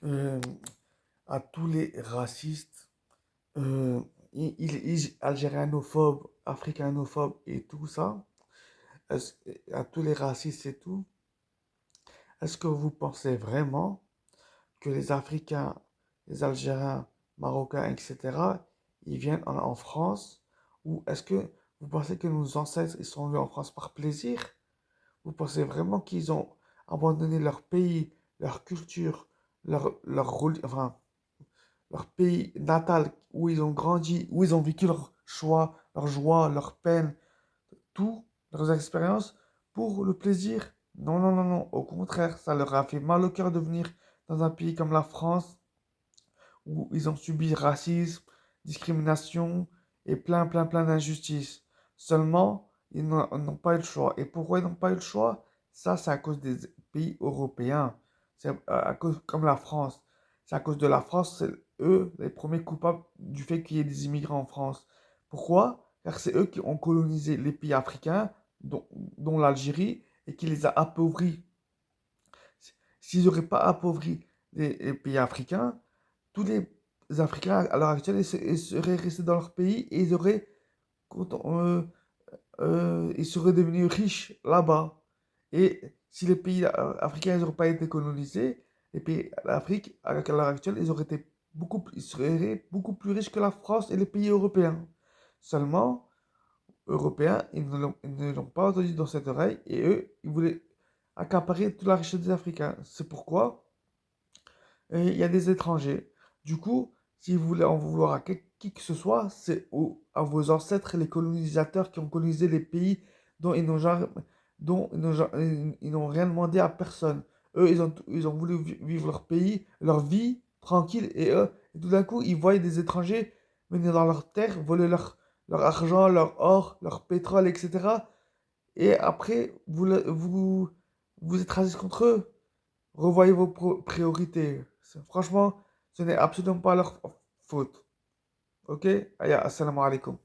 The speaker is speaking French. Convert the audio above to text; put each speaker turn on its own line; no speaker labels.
euh, à tous les racistes, euh, algérianophobes, africanophobes et tout ça, est-ce- à tous les racistes et tout, est-ce que vous pensez vraiment que les Africains, les Algériens, Marocains, etc., ils viennent en France? Ou est-ce que vous pensez que nos ancêtres, ils sont venus en France par plaisir? Vous pensez vraiment qu'ils ont abandonné leur pays, leur culture, enfin, leur pays natal, où ils ont grandi, où ils ont vécu leur choix, leur joie, leur peine, tout, leurs expériences, pour le plaisir? Non, non, non, non. Au contraire, ça leur a fait mal au cœur de venir dans un pays comme la France, où ils ont subi racisme, discrimination et plein, plein, plein d'injustices. Seulement, ils n'ont pas eu le choix. Et pourquoi ils n'ont pas eu le choix? Ça, c'est à cause des pays européens. C'est à cause, comme la France. C'est à cause de la France, c'est eux les premiers coupables du fait qu'il y ait des immigrants en France. Pourquoi? Car c'est eux qui ont colonisé les pays africains, dont l'Algérie, et qui les a appauvris. S'ils n'auraient pas appauvri les pays africains, tous les Africains à l'heure actuelle ils seraient restés dans leur pays et ils seraient devenus riches là-bas. Et si les pays africains n'auraient pas été colonisés, les pays d'Afrique à l'heure actuelle, ils seraient beaucoup plus riches que la France et les pays européens. Seulement, Européens, ils ne l'ont pas entendu dans cette oreille et eux, ils voulaient accaparer toute la richesse des Africains. C'est pourquoi et il y a des étrangers. Du coup, si vous voulez en vouloir à qui que ce soit, à vos ancêtres, les colonisateurs qui ont colonisé les pays dont ils n'ont jamais- dont ils n'ont rien demandé à personne. Eux, ils ont voulu vivre leur pays, leur vie tranquille, et eux, et tout d'un coup, ils voient des étrangers venir dans leur terre, voler leur argent, leur or, leur pétrole, etc. Et après, vous êtes raciste contre eux. Revoyez vos priorités. Franchement, ce n'est absolument pas leur faute. Ok? Allez, assalamu alaikum.